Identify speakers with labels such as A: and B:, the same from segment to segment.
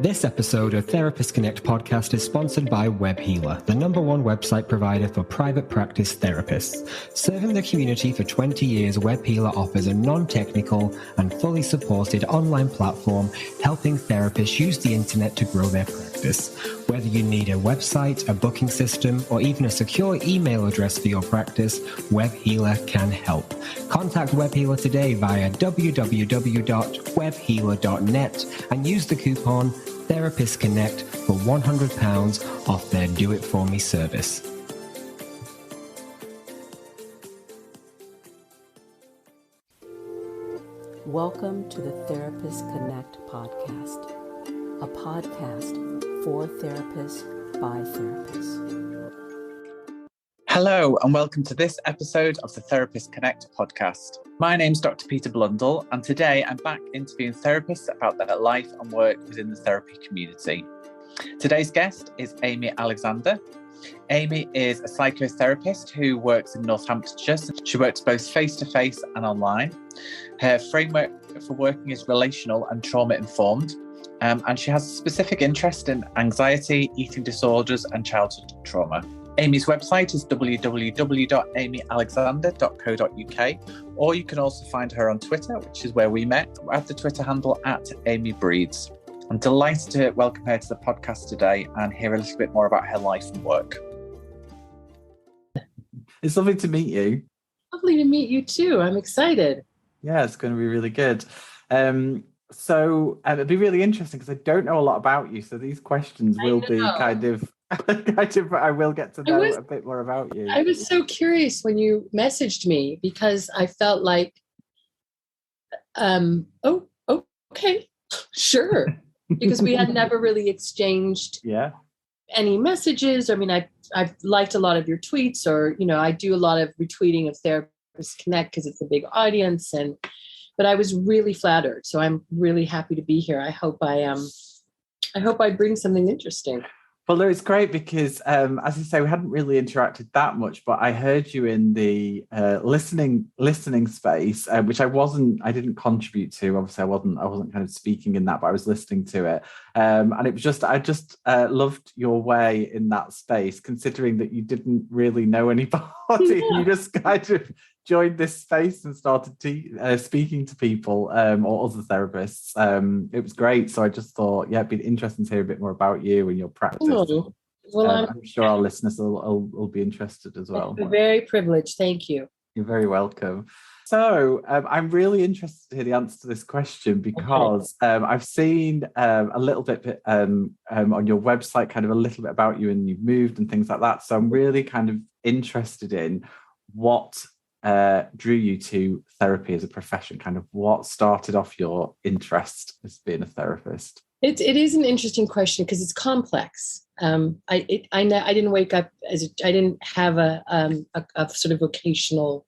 A: This episode of Therapist Connect podcast is sponsored by WebHealer, the #1 website provider for private practice therapists. Serving the community for 20 years, WebHealer offers a non-technical and fully supported online platform helping therapists use the internet to grow their practice. Whether you need a website, a booking system, or even a secure email address for your practice, WebHealer can help. Contact WebHealer today via www.webhealer.net and use the coupon Therapist Connect for £100 off their Do It For Me service.
B: Welcome to the Therapist Connect podcast, a podcast for therapists by therapists.
C: Hello and welcome to this episode of the Therapist Connect podcast. My name's Dr. Peter Blundell, and today I'm back interviewing therapists about their life and work within the therapy community. Today's guest is Amy Alexander. Amy is a psychotherapist who works in Northamptonshire. She works both face-to-face and online. Her framework for working is relational and trauma-informed, and she has a specific interest in anxiety, eating disorders, and childhood trauma. Amy's website is www.amyalexander.co.uk, or you can also find her on Twitter, which is where we met, at the Twitter handle @AmyBreeds. I'm delighted to welcome her to the podcast today and hear a little bit more about her life and work. It's lovely to meet you.
B: Lovely to meet you too. I'm excited.
C: Yeah, it's going to be really good. So it'd be really interesting because I don't know a lot about you. So these questions will be kind of, I will get to know a bit more about you.
B: I was so curious when you messaged me because I felt like, okay, sure. Because we had never really exchanged any messages. I mean, I've liked a lot of your tweets, or, I do a lot of retweeting of Therapist Connect because it's a big audience, but I was really flattered. So I'm really happy to be here. I hope I bring something interesting.
C: Well, it's great because, as you say, we hadn't really interacted that much, but I heard you in the listening space, which I didn't contribute to. Obviously, I wasn't kind of speaking in that, but I was listening to it, and it was I just loved your way in that space, considering that you didn't really know anybody. Yeah. You just kind of joined this space and started speaking to people or other therapists. It was great. So I just thought, it'd be interesting to hear a bit more about you and your practice.
B: Oh, well,
C: I'm sure our listeners will be interested as well.
B: I'm very privileged. Thank you.
C: You're very welcome. So I'm really interested to hear the answer to this question because I've seen a little bit on your website, kind of a little bit about you, and you've moved and things like that. So I'm really kind of interested in what drew you to therapy as a profession, kind of what started off your interest as being a therapist?
B: It is an interesting question because it's complex. I didn't wake up I didn't have a sort of vocational,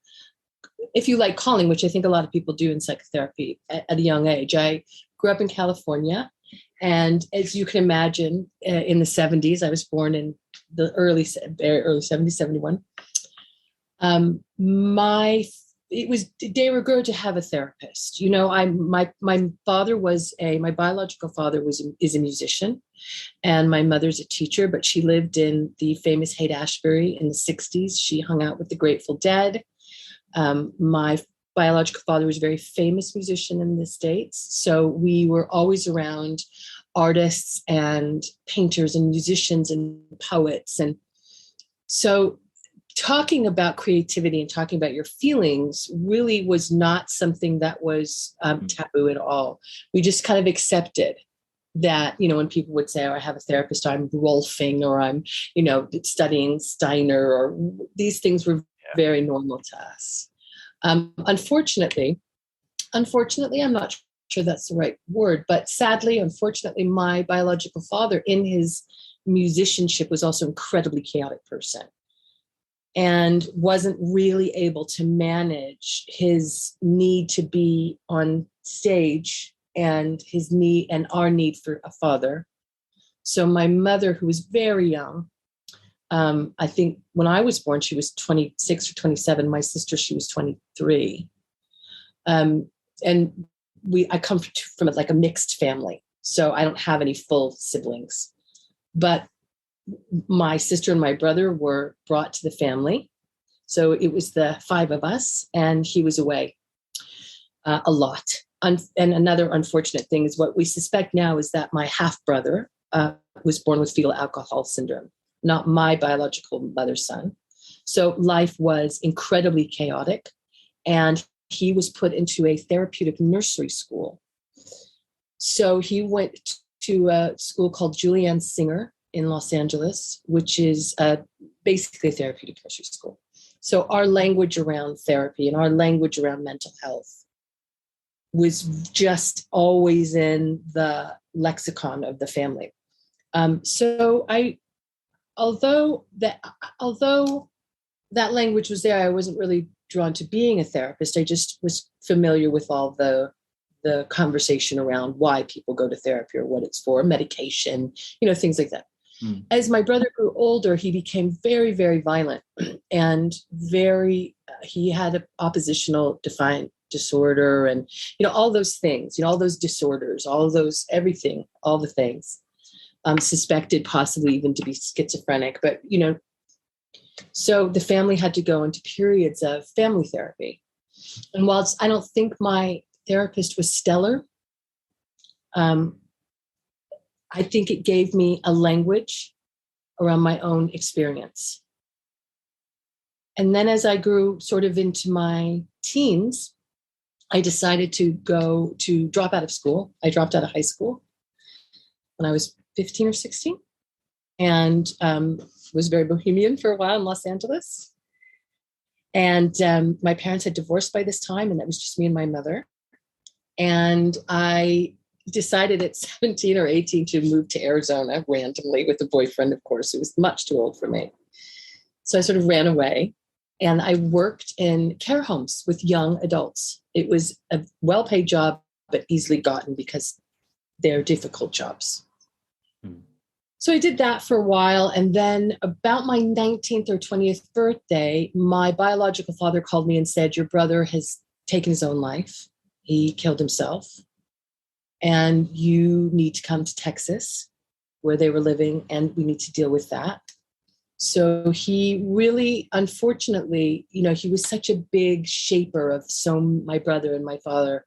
B: if you like, calling, which I think a lot of people do in psychotherapy at a young age. I grew up in California, and as you can imagine, in the 70s, I was born in the very early 70s, 71. It was de rigueur to have a therapist. My father my biological father is a musician, and my mother's a teacher, but she lived in the famous Haight-Ashbury in the 60s. She hung out with the Grateful Dead. My biological father was a very famous musician in the States. So we were always around artists and painters and musicians and poets. And so talking about creativity and talking about your feelings really was not something that was taboo at all. We just kind of accepted that, when people would say, I have a therapist, I'm Rolfing, or I'm, studying Steiner, or these things were very normal to us. Unfortunately, I'm not sure that's the right word, but sadly, unfortunately, my biological father in his musicianship was also an incredibly chaotic person, and wasn't really able to manage his need to be on stage and our need for a father. So my mother, who was very young, I think when I was born, she was 26 or 27. My sister, she was 23. And I come from like a mixed family. So I don't have any full siblings. But my sister and my brother were brought to the family. So it was the 5 of us, and he was away a lot. And another unfortunate thing is what we suspect now is that my half brother was born with fetal alcohol syndrome, not my biological mother's son. So life was incredibly chaotic, and he was put into a therapeutic nursery school. So he went to a school called Julianne Singer in Los Angeles, which is basically a therapeutic nursery school. So our language around therapy and our language around mental health was just always in the lexicon of the family. Although that language was there, I wasn't really drawn to being a therapist. I just was familiar with all the conversation around why people go to therapy or what it's for, medication, things like that. As my brother grew older, he became very, very violent and he had an oppositional defiant disorder and, all those things, all those disorders, all those, everything, all the things, suspected possibly even to be schizophrenic. But, so the family had to go into periods of family therapy. And whilst I don't think my therapist was stellar, I think it gave me a language around my own experience. And then as I grew sort of into my teens, I decided to drop out of school. I dropped out of high school when I was 15 or 16 and was very bohemian for a while in Los Angeles. And my parents had divorced by this time, and that was just me and my mother. And I decided at 17 or 18 to move to Arizona randomly with a boyfriend, of course, who was much too old for me. So I sort of ran away, and I worked in care homes with young adults. It was a well-paid job, but easily gotten because they're difficult jobs. So I did that for a while. And then about my 19th or 20th birthday, my biological father called me and said, your brother has taken his own life. He killed himself. And you need to come to Texas, where they were living, and we need to deal with that. So he really, unfortunately, he was such a big shaper of my brother and my father,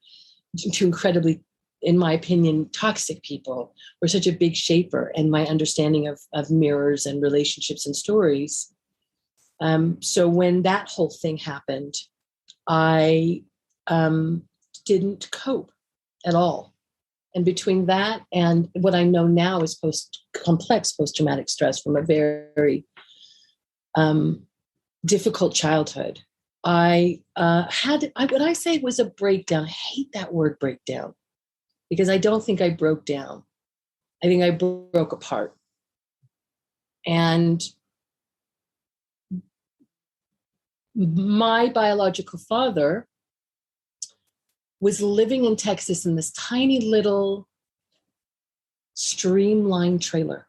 B: two incredibly, in my opinion, toxic people, were such a big shaper in my understanding of mirrors and relationships and stories. So when that whole thing happened, I didn't cope at all. And between that and what I know now is complex post-traumatic stress from a very difficult childhood, what I say was a breakdown. I hate that word breakdown because I don't think I broke down. I think I broke apart. And my biological father was living in Texas in this tiny little streamlined trailer.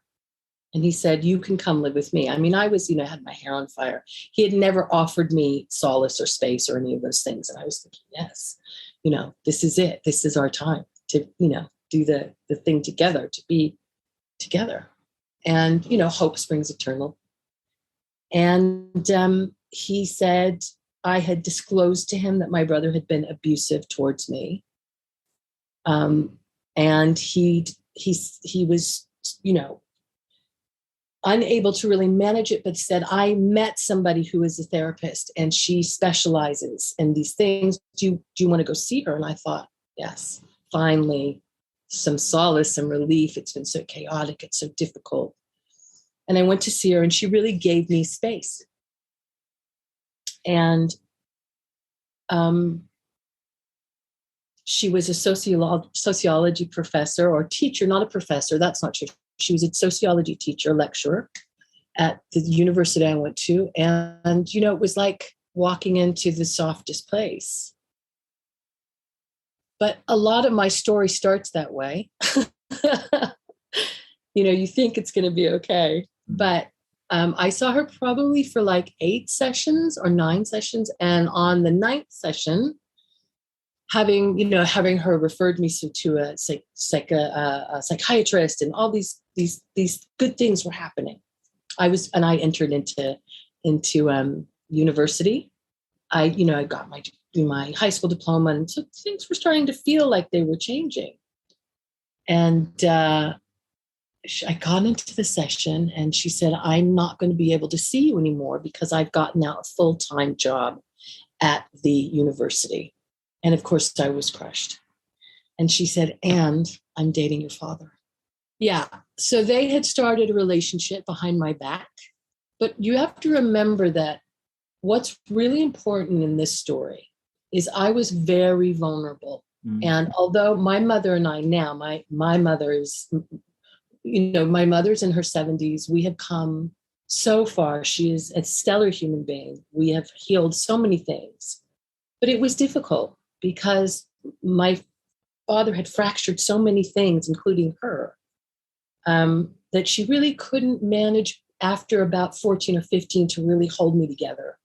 B: And he said, you can come live with me. I mean, I was, had my hair on fire. He had never offered me solace or space or any of those things. And I was thinking, yes, this is it. This is our time to, do the thing together, to be together. And, hope springs eternal. And he said, I had disclosed to him that my brother had been abusive towards me. And he was, unable to really manage it, but said, I met somebody who is a therapist and she specializes in these things. Do you want to go see her? And I thought, yes, finally, some solace, some relief. It's been so chaotic. It's so difficult. And I went to see her and she really gave me space. And she was a sociology professor or teacher, not a professor. That's not true. She was a sociology teacher, lecturer at the university I went to. And, it was like walking into the softest place. But a lot of my story starts that way. You think it's going to be okay. But I saw her probably for like 8 sessions or 9 sessions. And on the 9th session, having her referred me to a psychiatrist, and all these good things were happening. I entered into university. I got my high school diploma, and so things were starting to feel like they were changing. And I got into the session, and she said, "I'm not going to be able to see you anymore because I've gotten now a full-time job at the university." And of course, I was crushed. And she said, "And I'm dating your father." Yeah. So they had started a relationship behind my back. But you have to remember that what's really important in this story is I was very vulnerable. Mm. And although my mother and I now, my mother is, my mother's in her 70s. We have come so far. She is a stellar human being. We have healed so many things. But it was difficult because my father had fractured so many things, including her, that she really couldn't manage after about 14 or 15 to really hold me together.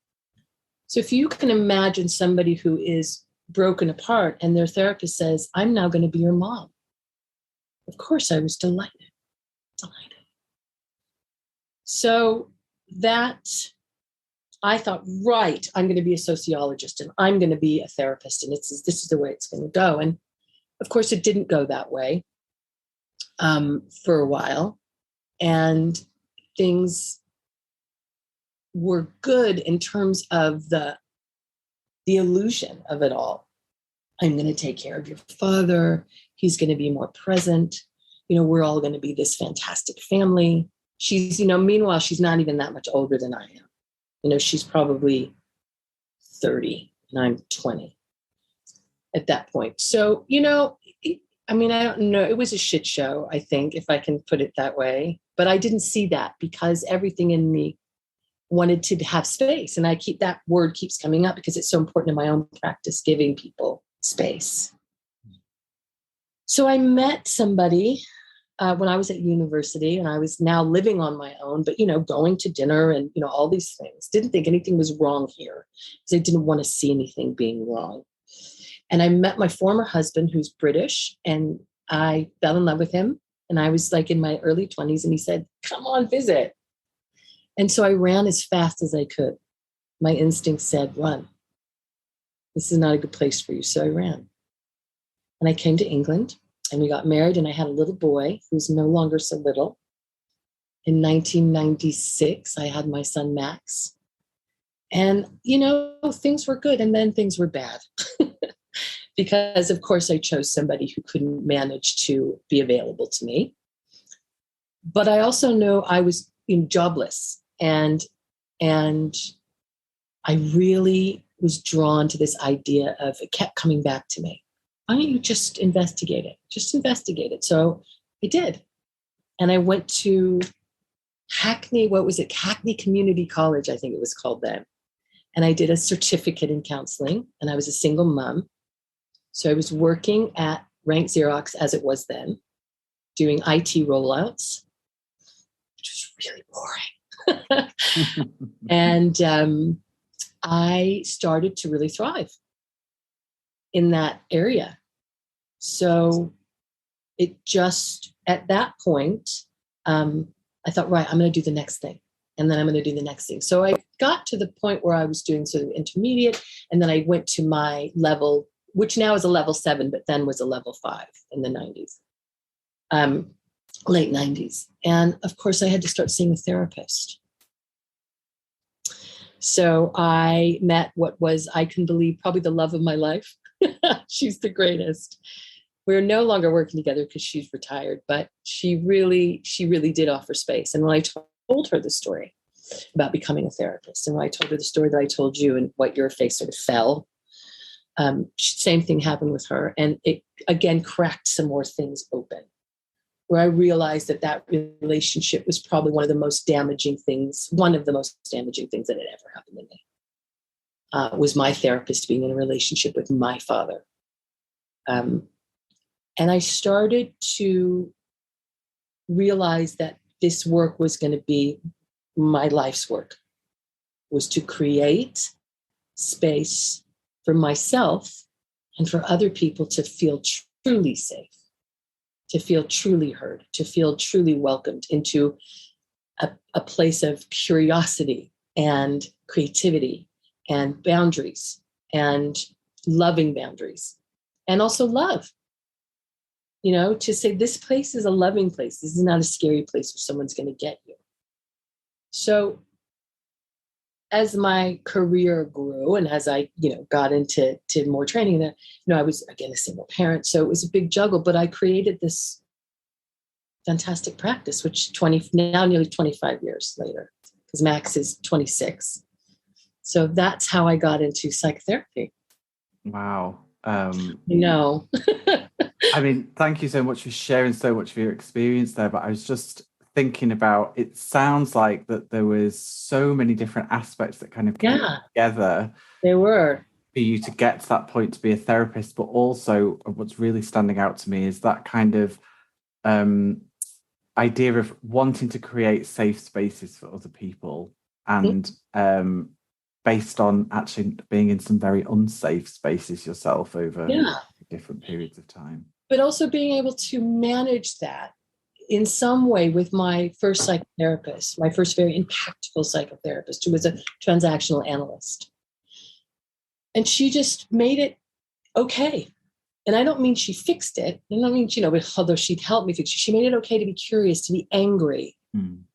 B: So if you can imagine somebody who is broken apart and their therapist says, "I'm now going to be your mom." Of course, I was delighted. So that I thought, right, I'm going to be a sociologist and I'm going to be a therapist, and this is the way it's going to go. And of course, it didn't go that way for a while. And things were good in terms of the illusion of it all. I'm going to take care of your father. He's going to be more present. We're all going to be this fantastic family. She's, meanwhile, she's not even that much older than I am. She's probably 30 and I'm 20 at that point. So, I don't know. It was a shit show, I think, if I can put it that way. But I didn't see that because everything in me wanted to have space. And that word keeps coming up because it's so important in my own practice, giving people space. So I met somebody when I was at university, and I was now living on my own, but, going to dinner and, all these things. Didn't think anything was wrong here because I didn't want to see anything being wrong. And I met my former husband, who's British, and I fell in love with him. And I was like in my early 20s, and he said, "Come on, visit." And so I ran as fast as I could. My instinct said, "Run. This is not a good place for you." So I ran. And I came to England, and we got married, and I had a little boy who's no longer so little. In 1996, I had my son, Max. And, things were good, and then things were bad. Because, of course, I chose somebody who couldn't manage to be available to me. But I also know I was jobless, and I really was drawn to this idea of, it kept coming back to me. Why don't you just investigate it? Just investigate it. So I did. And I went to Hackney Community College, I think it was called then. And I did a certificate in counseling, and I was a single mom. So I was working at Rank Xerox, as it was then, doing IT rollouts, which was really boring. And I started to really thrive in that area. So it just, at that point, I thought, right, I'm going to do the next thing. And then I'm going to do the next thing. So I got to the point where I was doing sort of intermediate. And then I went to my level, which now is a level 7, but then was a level 5 in the 90s, late 90s. And of course, I had to start seeing a therapist. So I met what was, I can believe, probably the love of my life. She's the greatest. We're no longer working together because she's retired, but she really did offer space. And when I told her the story about becoming a therapist, and when I told her the story that I told you and what your face sort of fell, same thing happened with her. And it, again, cracked some more things open, where I realized that relationship was probably one of the most damaging things that had ever happened to me. Was my therapist being in a relationship with my father. And I started to realize that this work was going to be my life's work, was to create space for myself and for other people to feel truly safe, to feel truly heard, to feel truly welcomed into a place of curiosity and creativity and boundaries and loving boundaries, and also love. To say this place is a loving place. This is not a scary place where someone's going to get you. So as my career grew and as I, got into more training, I was, again, a single parent. So it was a big juggle, but I created this fantastic practice, which now nearly 25 years later, because Max is 26. So that's how I got into psychotherapy.
C: Wow.
B: No.
C: I mean, thank you so much for sharing so much of your experience there. But I was just thinking about, it sounds like that there was so many different aspects that kind of came together.
B: There were.
C: For you to get to that point to be a therapist, but also what's really standing out to me is that kind of idea of wanting to create safe spaces for other people, and based on actually being in some very unsafe spaces yourself over different periods of time.
B: But also being able to manage that in some way with my first psychotherapist, my first very impactful psychotherapist, who was a transactional analyst. And she just made it okay. And I don't mean she fixed it. I don't mean, although she'd helped me fix it, she made it okay to be curious, to be angry,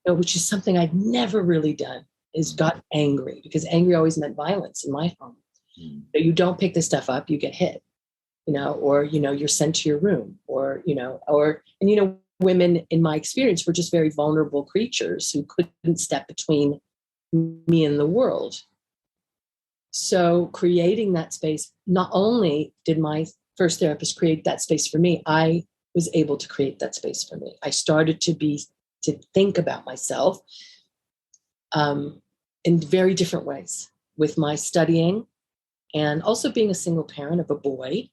B: which is something I'd never really done, is got angry, because angry always meant violence in my home. You don't pick this stuff up, you get hit, or, you're sent to your room, or, women in my experience were just very vulnerable creatures who couldn't step between me and the world. So creating that space, not only did my first therapist create that space for me, I was able to create that space for me. I started to think about myself in very different ways, with my studying and also being a single parent of a boy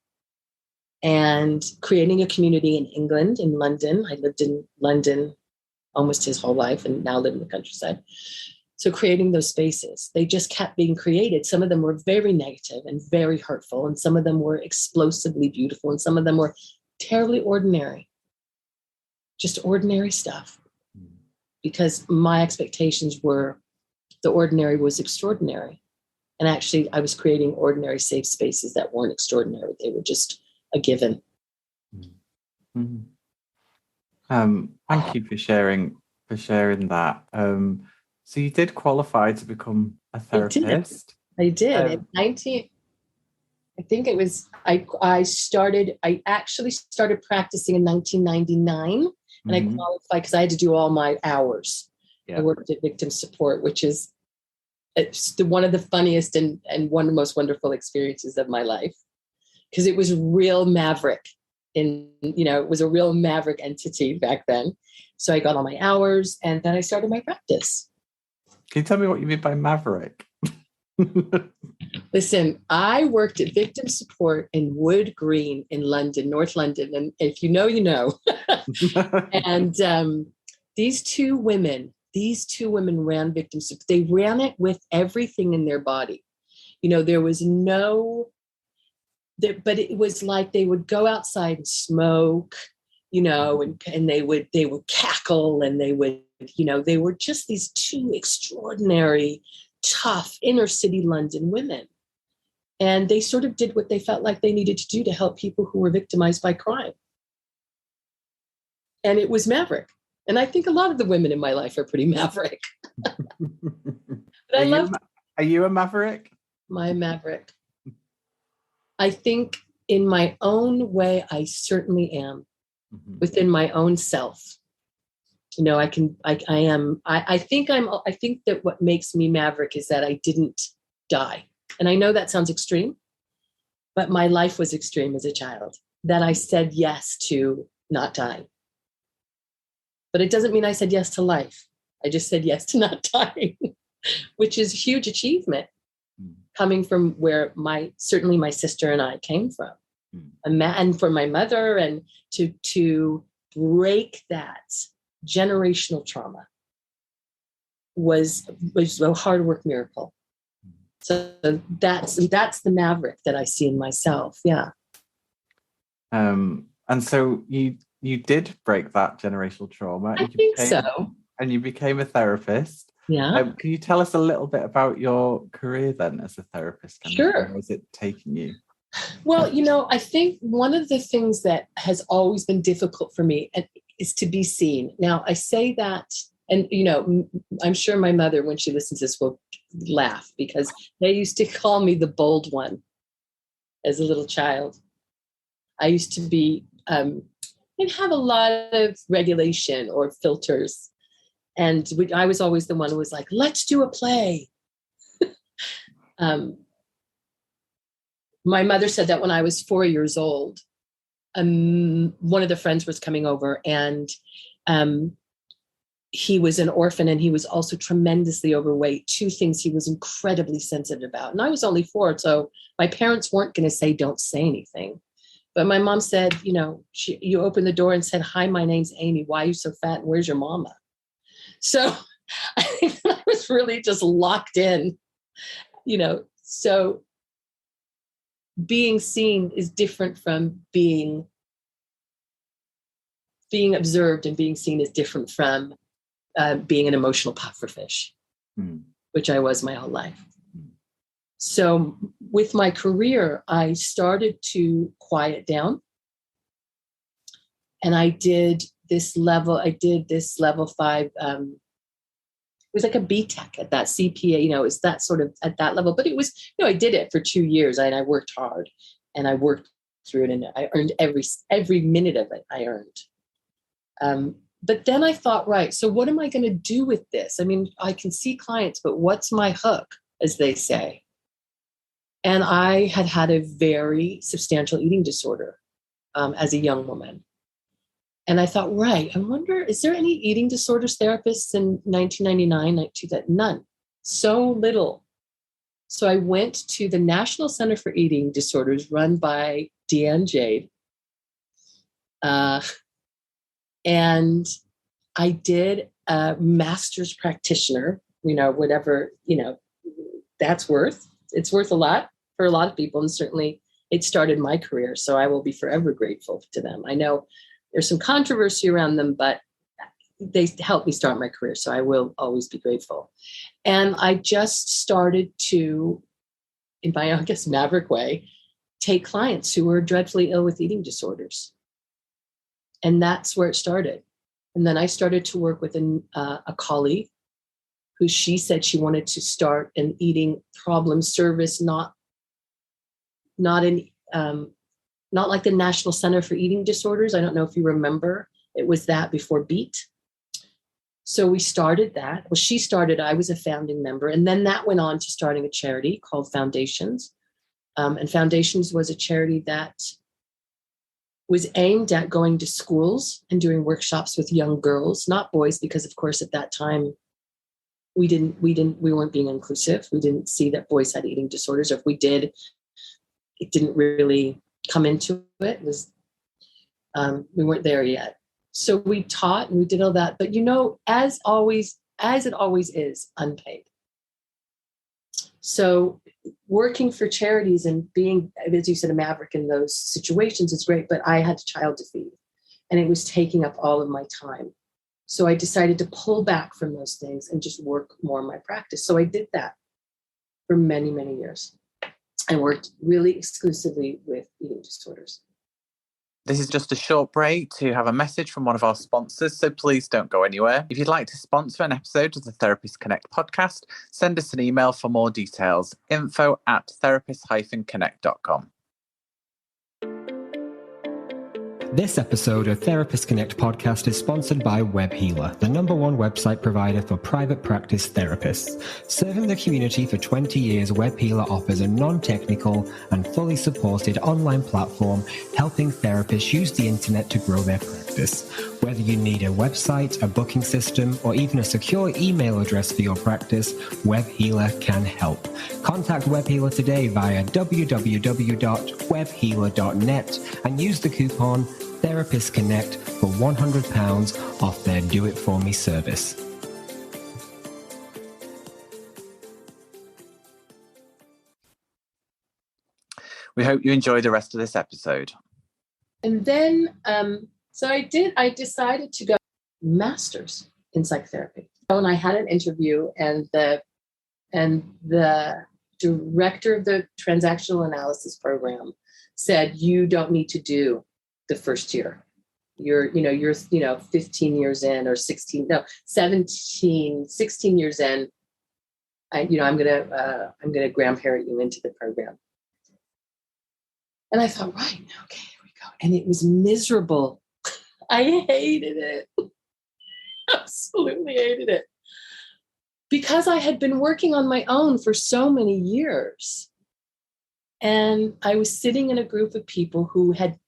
B: and creating a community in England, in London. I lived in London almost his whole life and now live in the countryside. So creating those spaces, they just kept being created. Some of them were very negative and very hurtful, and some of them were explosively beautiful, and some of them were terribly ordinary, just ordinary stuff. Because my expectations were the ordinary was extraordinary. And actually, I was creating ordinary safe spaces that weren't extraordinary. They were just a given.
C: Thank you for sharing that. So you did qualify to become a therapist.
B: I did. At 19, I think it was, I actually started practicing in 1999, and I qualified because I had to do all my hours. I worked at Victim Support, which is one of the funniest and one of the most wonderful experiences of my life, because it was real maverick. It was a real maverick entity back then. So I got all my hours, and then I started my practice.
C: Can you tell me what you mean by maverick?
B: Listen, I worked at Victim Support in Wood Green in London, North London. And if you know, you know. And these two women ran Victim Support. They ran it with everything in their body. There was but it was like they would go outside and smoke, and they would cackle, and they would, they were just these two extraordinary, tough inner city London women. And they sort of did what they felt like they needed to do to help people who were victimized by crime. And it was maverick. And I think a lot of the women in my life are pretty maverick. But
C: Are you a maverick?
B: My maverick. I think in my own way, I certainly am. Within my own self. I think that what makes me maverick is that I didn't die. And I know that sounds extreme, but my life was extreme as a child, that I said yes to not dying. But it doesn't mean I said yes to life. I just said yes to not dying, which is a huge achievement coming from where certainly my sister and I came from. And for my mother, and to break that generational trauma was a hard work miracle. So that's the maverick that I see in myself. Yeah.
C: And so you did break that generational trauma.
B: I think so.
C: And you became a therapist.
B: Yeah.
C: Can you tell us a little bit about your career then as a therapist?
B: Sure.
C: Where was it taking you?
B: Well, I think one of the things that has always been difficult for me is to be seen. Now, I say that, and, I'm sure my mother, when she listens to this, will laugh because they used to call me the bold one as a little child. I used to be, and have a lot of regulation or filters. And I was always the one who was like, let's do a play. My mother said that when I was 4 years old, one of the friends was coming over, and he was an orphan, and he was also tremendously overweight. Two things he was incredibly sensitive about. And I was only 4, so my parents weren't going to say, don't say anything. But my mom said, you opened the door and said, hi, my name's Amy. Why are you so fat? And where's your mama? So I think I was really just locked in, so being seen is different from being observed, and being seen is different from being an emotional pufferfish, which I was my whole life. So with my career, I started to quiet down, and I did this level 5. It was like a BTEC at that CPA, it's that sort of at that level, but it was, I did it for 2 years, and I worked hard, and I worked through it, and I earned every minute of it I earned. But then I thought, right, so what am I going to do with this? I mean, I can see clients, but what's my hook, as they say? And I had a very substantial eating disorder as a young woman. And I thought, right, I wonder, is there any eating disorders therapists in 1999? None. So little. So I went to the National Center for Eating Disorders, run by Deanne Jade. And I did a master's practitioner, whatever, that's worth. It's worth a lot for a lot of people. And certainly it started my career. So I will be forever grateful to them. I know there's some controversy around them, but they helped me start my career. So I will always be grateful. And I just started to, in my, maverick way, take clients who were dreadfully ill with eating disorders. And that's where it started. And then I started to work with a colleague who she said she wanted to start an eating problem service, not like the National Center for Eating Disorders. I don't know if you remember. It was that before BEAT. So we started that. Well, she started, I was a founding member. And then that went on to starting a charity called Foundations. And Foundations was a charity that was aimed at going to schools and doing workshops with young girls, not boys, because of course at that time we weren't being inclusive. We didn't see that boys had eating disorders. Or if we did, it didn't really come into it. It was we weren't there yet. So we taught and we did all that. But as it always is, unpaid. So working for charities and being, as you said, a maverick in those situations is great, but I had a child to feed and it was taking up all of my time. So I decided to pull back from those things and just work more in my practice. So I did that for many, many years. I worked really exclusively with eating disorders.
D: This is just a short break to have a message from one of our sponsors, so please don't go anywhere. If you'd like to sponsor an episode of the Therapist Connect podcast, send us an email for more details, info@therapist-connect.com.
A: This episode of Therapist Connect podcast is sponsored by WebHealer, the #1 website provider for private practice therapists. Serving the community for 20 years, WebHealer offers a non-technical and fully supported online platform helping therapists use the internet to grow their practice. Whether you need a website, a booking system, or even a secure email address for your practice, WebHealer can help. Contact WebHealer today via www.webhealer.net and use the coupon Therapist Connect for £100 off their Do It For Me service.
D: We hope you enjoy the rest of this episode.
B: And then, so I decided to go master's in psychotherapy. And I had an interview, and the director of the transactional analysis program said, you don't need to do the first year. You're 15 years in, or 16 years in. I'm gonna grandparent you into the program. And I thought, right, okay, here we go. And it was miserable. I hated it. Absolutely hated it. Because I had been working on my own for so many years. And I was sitting in a group of people who had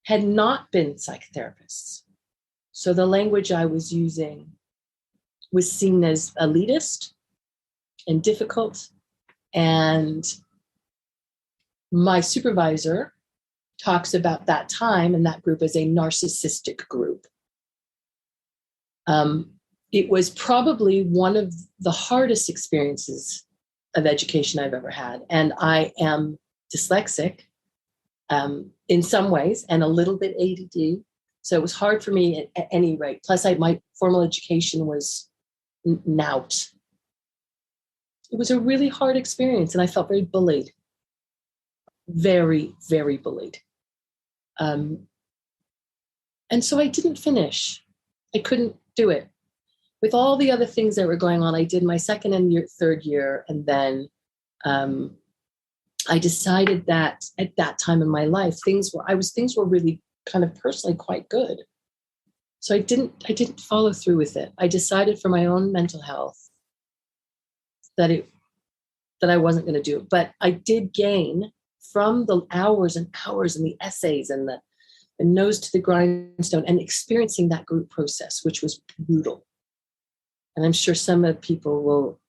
B: not been psychotherapists. So the language I was using was seen as elitist and difficult. And my supervisor talks about that time and that group as a narcissistic group. It was probably one of the hardest experiences of education I've ever had. And I am dyslexic in some ways and a little bit ADD. So it was hard for me at any rate. Plus, my formal education was knout. It was a really hard experience, and I felt very bullied. Very, very bullied. And so I didn't finish. I couldn't do it. With all the other things that were going on, I did my second and third year. And then I decided that at that time in my life, things were really kind of personally quite good. So I didn't follow through with it. I decided for my own mental health that I wasn't going to do it. But I did gain from the hours and hours and the essays and the nose to the grindstone and experiencing that group process, which was brutal. And I'm sure some of the people will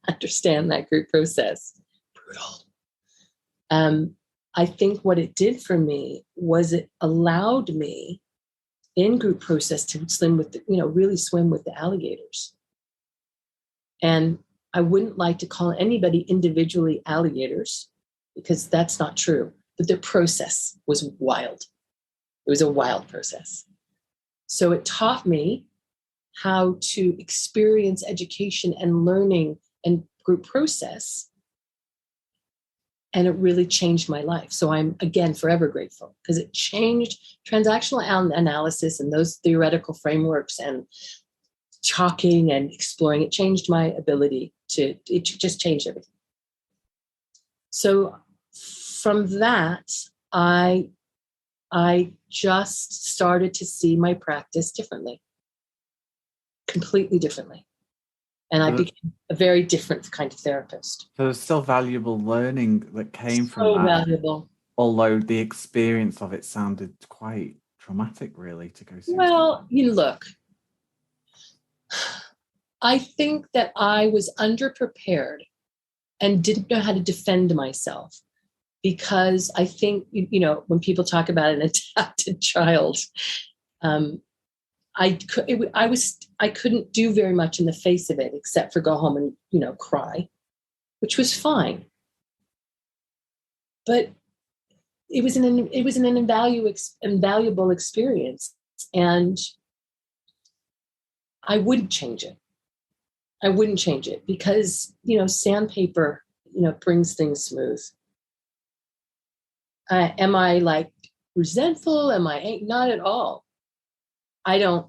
B: understand that group process. Brutal. I think what it did for me was it allowed me in group process to really swim with the alligators. And I wouldn't like to call anybody individually alligators, because that's not true. But the process was wild. It was a wild process. So it taught me how to experience education and learning and group process. And it really changed my life. So I'm, again, forever grateful, because it changed transactional analysis and those theoretical frameworks and talking and exploring. It changed my ability it just changed everything. So from that, I just started to see my practice differently, completely differently. And I became a very different kind of therapist.
C: So there's still valuable learning that came from that.
B: So valuable.
C: Although the experience of it sounded quite traumatic, really, to go through.
B: Well, look, I think that I was underprepared and didn't know how to defend myself, because I think, when people talk about an adopted child, I couldn't do very much in the face of it except for go home and, cry, which was fine. But it was an invaluable experience, and I wouldn't change it. I wouldn't change it because, sandpaper, brings things smooth. Am I resentful? Am I not at all? I don't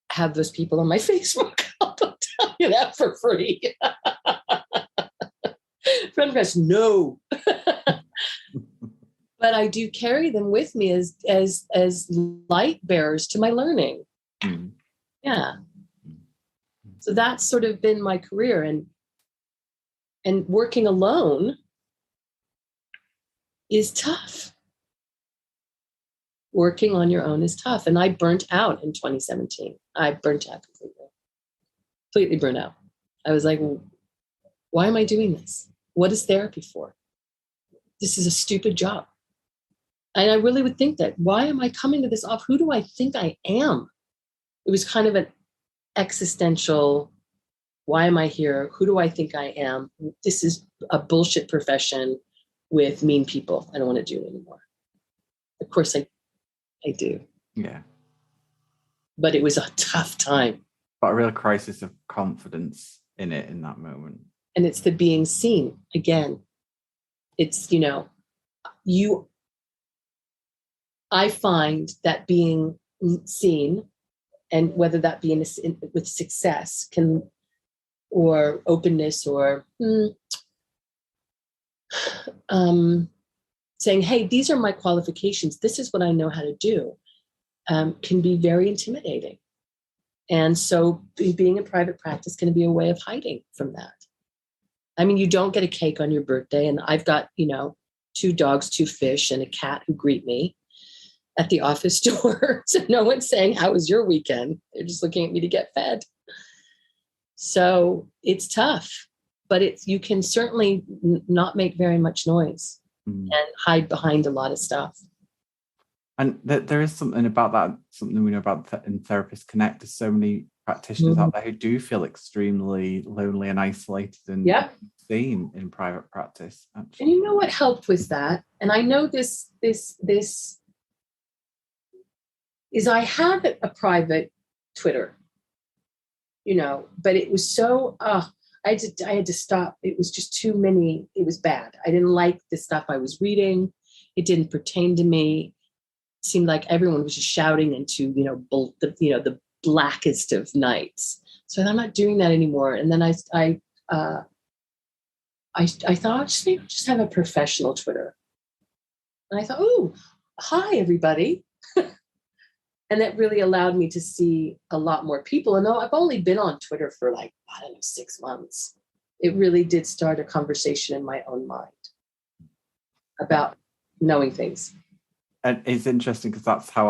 B: have those people on my Facebook. I'll tell you that for free. Friend request, no. But I do carry them with me as light bearers to my learning. Mm. Yeah. So that's sort of been my career, and working alone is tough. Working on your own is tough. And I burnt out in 2017. I burnt out completely burnt out. I was like, why am I doing this? What is therapy for? This is a stupid job. And I really would think that, why am I coming to this off? Who do I think I am? It was kind of an existential, why am I here? Who do I think I am? This is a bullshit profession. with mean people. I don't want to do it anymore. Of course I do.
C: Yeah.
B: But it was a tough time.
C: But a real crisis of confidence in it in that moment.
B: And it's the being seen again. It's, I find that being seen, and whether that be with success or openness or saying, hey, these are my qualifications, this is what I know how to do, can be very intimidating. And so being in private practice can be a way of hiding from that. I mean, you don't get a cake on your birthday, and I've got, 2 dogs, 2 fish, and a cat who greet me at the office door. So no one's saying, how was your weekend? They're just looking at me to get fed. So it's tough, but you can certainly not make very much noise and hide behind a lot of stuff.
C: And there is something about that, something we know about in Therapist Connect. There's so many practitioners out there who do feel extremely lonely and isolated and seen in private practice. Actually.
B: And you know what helped with that? And I know this is I have a private Twitter, but it was so, I had to stop. It was just too many. It was bad. I didn't like the stuff I was reading. It didn't pertain to me. It seemed like everyone was just shouting into, the blackest of nights. So I'm not doing that anymore. And then I thought, just have a professional Twitter. And I thought, oh, hi, everybody. And that really allowed me to see a lot more people. And though I've only been on Twitter for 6 months, it really did start a conversation in my own mind about knowing things.
C: And it's interesting because that's how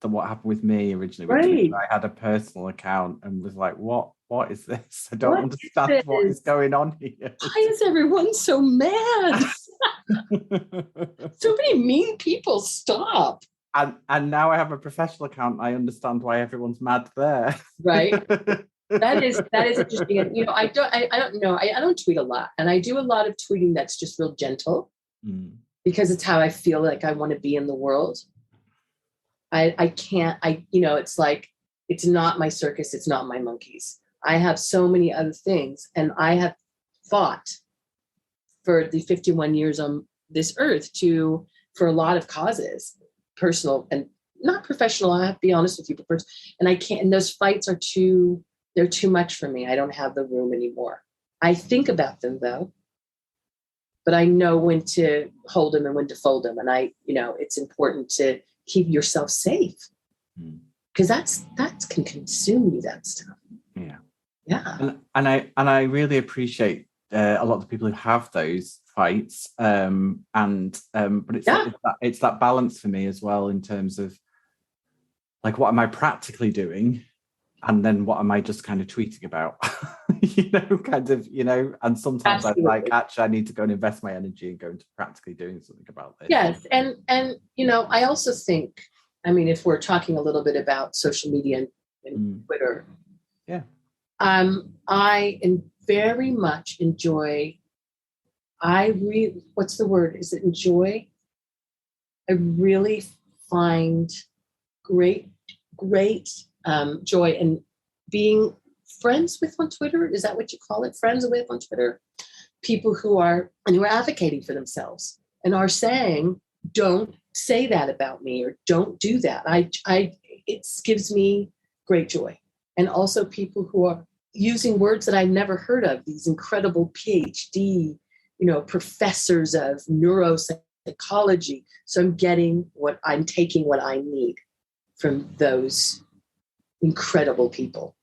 C: what happened with me originally.
B: Right.
C: I had a personal account and was like, what is this? I don't understand what is going on here.
B: Why is everyone so mad? So many mean people, stop.
C: And now I have a professional account. I understand why everyone's mad there.
B: Right. That is interesting. And I don't tweet a lot, and I do a lot of tweeting that's just real gentle because it's how I feel like I want to be in the world. It's like, it's not my circus. It's not my monkeys. I have so many other things, and I have fought for the 51 years on this earth for a lot of causes. Personal and not professional. I have to be honest with you, and I can't. And those fights they're too much for me. I don't have the room anymore. I think about them though, but I know when to hold them and when to fold them. And it's important to keep yourself safe because that can consume you. That stuff. Yeah.
C: And I really appreciate a lot of the people who have those fights, but it's that balance for me as well in terms of what am I practically doing, and then what am I just kind of tweeting about, and sometimes
B: Absolutely.
C: actually I need to go and invest my energy and go into practically doing something about this.
B: Yes, and I also think, if we're talking a little bit about social media and Twitter, I very much enjoy. What's the word? Is it enjoy? I really find great joy in being friends with on Twitter. Is that what you call it? Friends with on Twitter? People who are advocating for themselves and are saying, don't say that about me, or don't do that. It gives me great joy. And also people who are using words that I've never heard of, these incredible PhD professors of neuropsychology. So I'm taking what I need from those incredible people.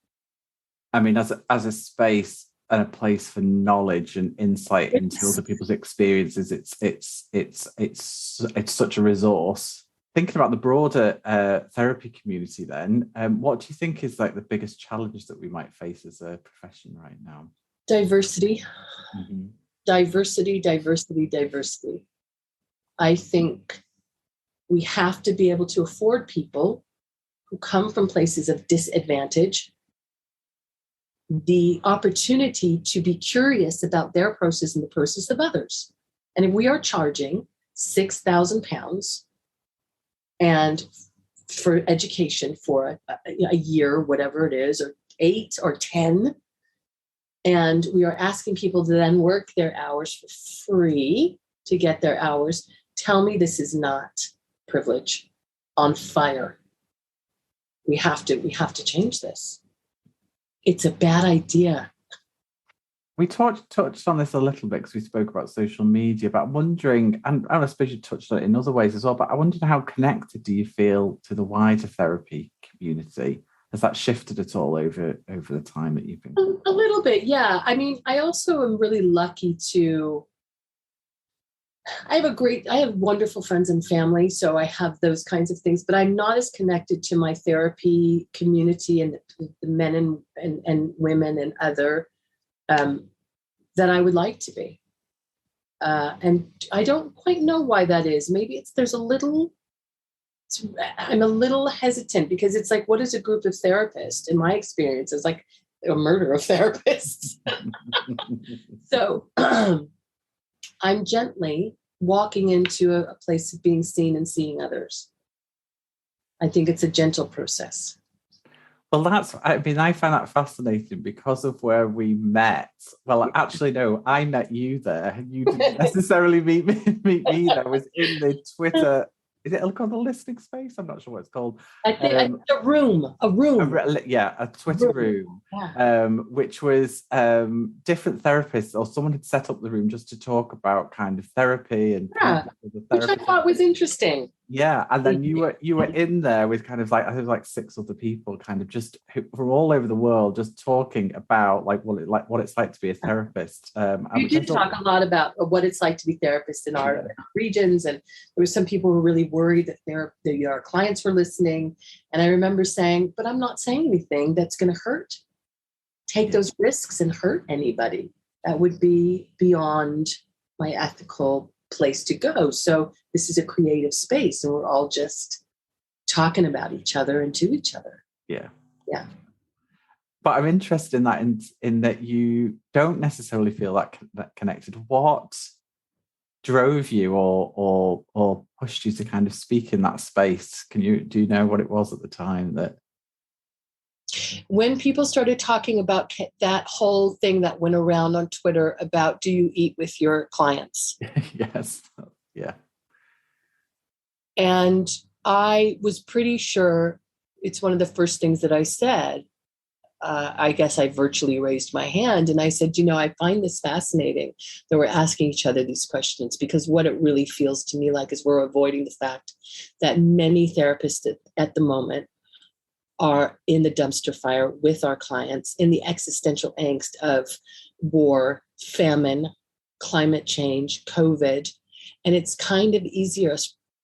C: As a space and a place for knowledge and insight into other people's experiences, it's such a resource. Thinking about the broader therapy community, then, what do you think is the biggest challenge that we might face as a profession right now?
B: Diversity.
C: Mm-hmm.
B: Diversity. I think we have to be able to afford people who come from places of disadvantage the opportunity to be curious about their process and the process of others. And if we are charging £6,000 and for education for a year, whatever it is, or 8 or 10, and we are asking people to then work their hours for free to get their hours, tell me this is not privilege on fire. We have to change this. It's a bad idea.
C: We touched on this a little bit because we spoke about social media, but I'm wondering, and I suppose you touched on it in other ways as well, but I wondered how connected do you feel to the wider therapy community? Has that shifted at all over the time that you've been?
B: A little bit, yeah. I mean, I also am really lucky I have wonderful friends and family, so I have those kinds of things, but I'm not as connected to my therapy community and the men and women and other that I would like to be. And I don't quite know why that is. Maybe I'm a little hesitant because it's like, what is a group of therapists? In my experience, it's like a murder of therapists. So I'm gently walking into a place of being seen and seeing others. I think it's a gentle process.
C: Well, I find that fascinating because of where we met. Well, actually, no, I met you there. You didn't necessarily meet me there. I was in the Twitter. Is it called the listening space? I'm not sure what it's called.
B: I think a room. A
C: Twitter room,
B: yeah.
C: Which was different therapists, or someone had set up the room just to talk about kind of therapy and
B: which I thought was interesting.
C: Yeah, and then you were in there with kind of like, I think like 6 other people, kind of just from all over the world, just talking about what it's like to be a therapist.
B: You did talk a lot about what it's like to be therapists in our regions, and there were some people who were really worried that our clients were listening. And I remember saying, "But I'm not saying anything that's going to hurt. Take those risks and hurt anybody. That would be beyond my ethical place to go. So this is a creative space, and we're all just talking about each other and to each other."
C: Yeah.
B: But
C: I'm interested in that, in that you don't necessarily feel that connected. What drove you or pushed you to kind of speak in that space? Do you know what it was at the time that?
B: When people started talking about that whole thing that went around on Twitter about, do you eat with your clients?
C: Yes. Yeah.
B: And I was pretty sure it's one of the first things that I said. I guess I virtually raised my hand and I said, I find this fascinating that we're asking each other these questions, because what it really feels to me like is we're avoiding the fact that many therapists at the moment are in the dumpster fire with our clients in the existential angst of war, famine, climate change, COVID. And it's kind of easier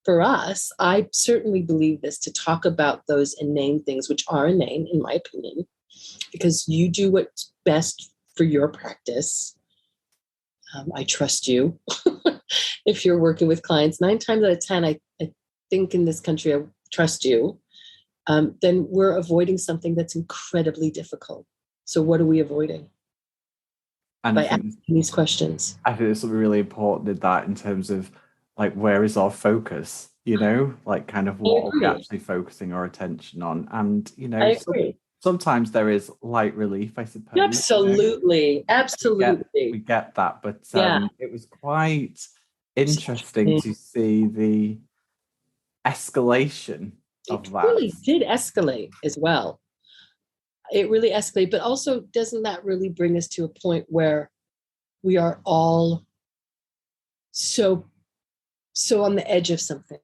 B: for us, I certainly believe this, to talk about those inane things, which are inane in my opinion, because you do what's best for your practice. I trust you. If you're working with clients, 9 times out of 10, I think in this country, I trust you. Then we're avoiding something that's incredibly difficult. So what are we avoiding? And by asking these questions.
C: I think it's really important in that, in terms of like, where is our focus? Like kind of what are we actually focusing our attention on? And
B: I agree.
C: Sometimes there is light relief, I suppose.
B: Absolutely.
C: We get that, but it was quite interesting to see the escalation of that. It
B: really did escalate as well. It really escalated, but also doesn't that really bring us to a point where we are all so on the edge of something?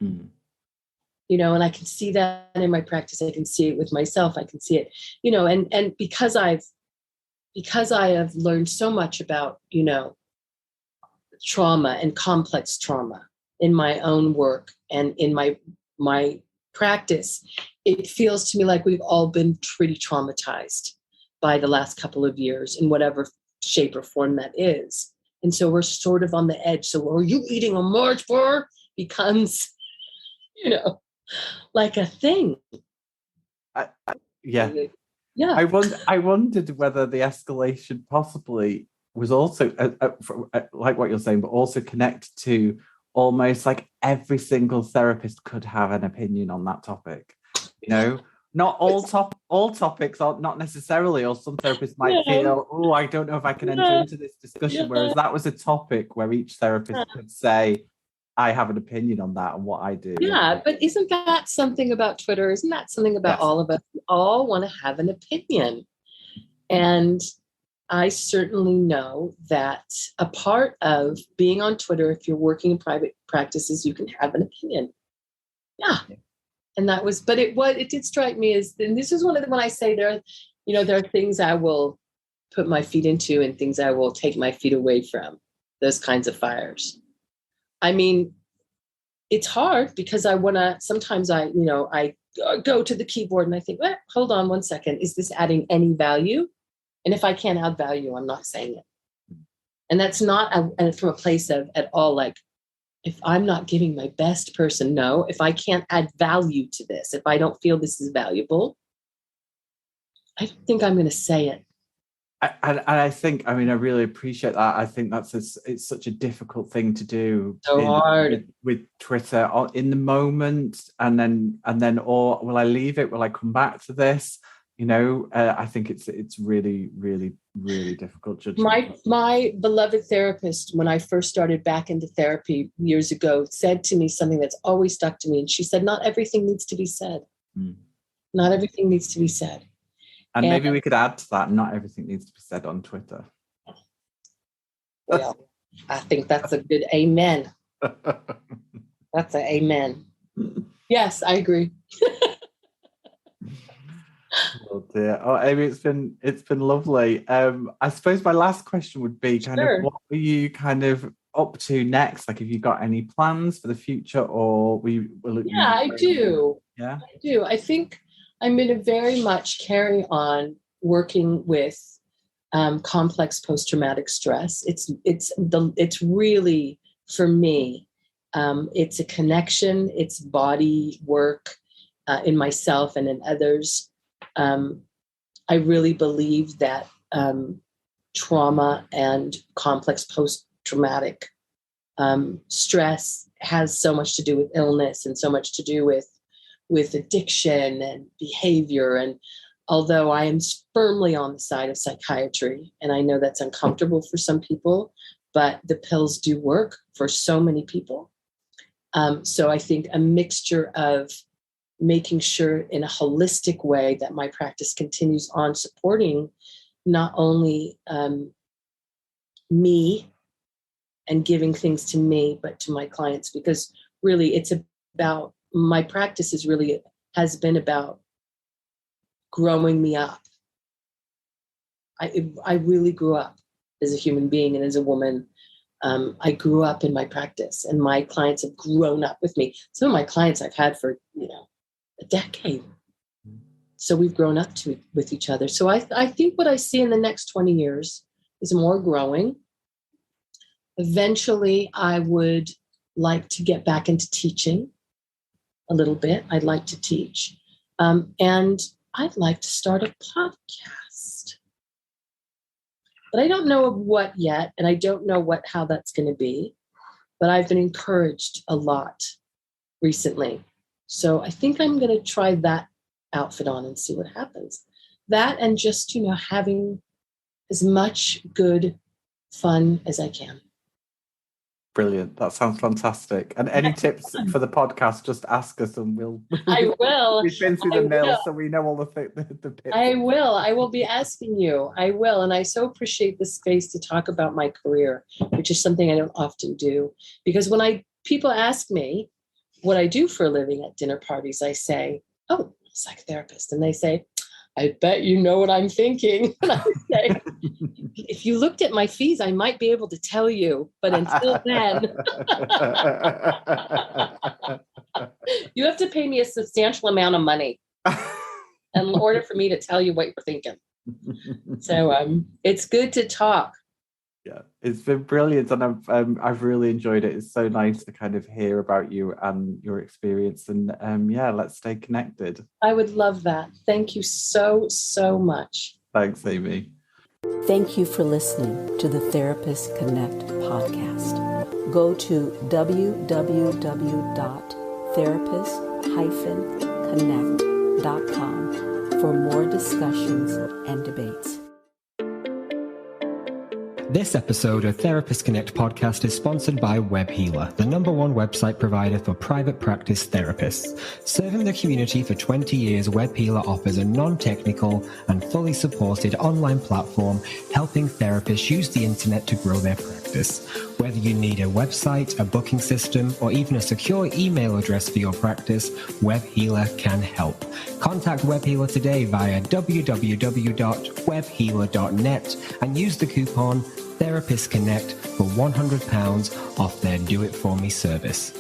B: And I can see that in my practice. I can see it with myself. I can see it, and because I have learned so much about, trauma and complex trauma in my own work and in my practice, it feels to me like we've all been pretty traumatized by the last couple of years in whatever shape or form that is. And so we're sort of on the edge. So are you eating a Mars bar becomes, like a thing.
C: Yeah. I wondered whether the escalation possibly was also like what you're saying, but also connect to almost like every single therapist could have an opinion on that topic. Not all topics are not necessarily, or some therapists might feel, oh, I don't know if I can enter into this discussion. Whereas that was a topic where each therapist could say, I have an opinion on that and what I do.
B: Yeah, but isn't that something about Twitter? Isn't that something about all of us? We all want to have an opinion. And I certainly know that a part of being on Twitter, if you're working in private practices, you can have an opinion. Yeah. And that was, but it did strike me as, and this is one of the, when I say there are things I will put my feet into and things I will take my feet away from, those kinds of fires. I mean, it's hard because sometimes I go to the keyboard and I think, well, hold on one second. Is this adding any value? And if I can't add value, I'm not saying it. And that's not from a place of at all like, if I'm not giving my best person, no, if I can't add value to this, if I don't feel this is valuable, I don't think I'm going to say it.
C: I think, I really appreciate that. I think it's such a difficult thing to do.
B: So hard
C: with Twitter in the moment, and then, or will I leave it? Will I come back to this? I think it's really, really, really difficult judgment.
B: My beloved therapist, when I first started back into therapy years ago, said to me something that's always stuck to me. And she said, not everything needs to be said. Not everything needs to be said.
C: And maybe we could add to that, not everything needs to be said on Twitter.
B: Well, I think that's a good amen. That's an amen. Yes, I agree.
C: Oh dear. Oh, Amy, it's been lovely. I suppose my last question would be kind of, what were you kind of up to next? Like, have you got any plans for the future, or
B: I do.
C: Yeah,
B: I do. I think I'm going to very much carry on working with complex post-traumatic stress. It's really, for me, it's a connection. It's body work in myself and in others. I really believe that trauma and complex post-traumatic stress has so much to do with illness and so much to do with addiction and behavior. And although I am firmly on the side of psychiatry, and I know that's uncomfortable for some people, but the pills do work for so many people. So I think a mixture of making sure in a holistic way that my practice continues on supporting not only me and giving things to me, but to my clients, because really it's about, my practice has been about growing me up. I really grew up as a human being and as a woman. I grew up in my practice, and my clients have grown up with me. Some of my clients I've had for, a decade. So we've grown up with each other. So I think what I see in the next 20 years is more growing. Eventually, I would like to get back into teaching a little bit. I'd like to teach. And I'd like to start a podcast. But I don't know of what yet, and I don't know how that's going to be. But I've been encouraged a lot recently. So I think I'm going to try that outfit on and see what happens. That, and just, having as much good fun as I can.
C: Brilliant. That sounds fantastic. And any tips for the podcast, just ask us and
B: I will.
C: We've been through the mill, so we know all the bits.
B: I will be asking you. I will. And I so appreciate the space to talk about my career, which is something I don't often do. Because when people ask me what I do for a living at dinner parties, I say, oh, psychotherapist. And they say, I bet you know what I'm thinking. And I say, if you looked at my fees, I might be able to tell you. But until then, you have to pay me a substantial amount of money in order for me to tell you what you're thinking. So it's good to talk.
C: Yeah, it's been brilliant, and I've really enjoyed it. It's so nice to kind of hear about you and your experience, and let's stay connected.
B: I would love that. Thank you so, so much.
C: Thanks, Amy.
E: Thank you for listening to the Therapist Connect podcast. Go to www.therapist-connect.com for more discussions and debates.
A: This episode of Therapist Connect podcast is sponsored by WebHealer, the #1 website provider for private practice therapists. Serving the community for 20 years, WebHealer offers a non-technical and fully supported online platform helping therapists use the internet to grow their practice. Whether you need a website, a booking system, or even a secure email address for your practice, WebHealer can help. Contact WebHealer today via www.webhealer.net and use the coupon Therapist Connect for £100 off their Do It For Me service.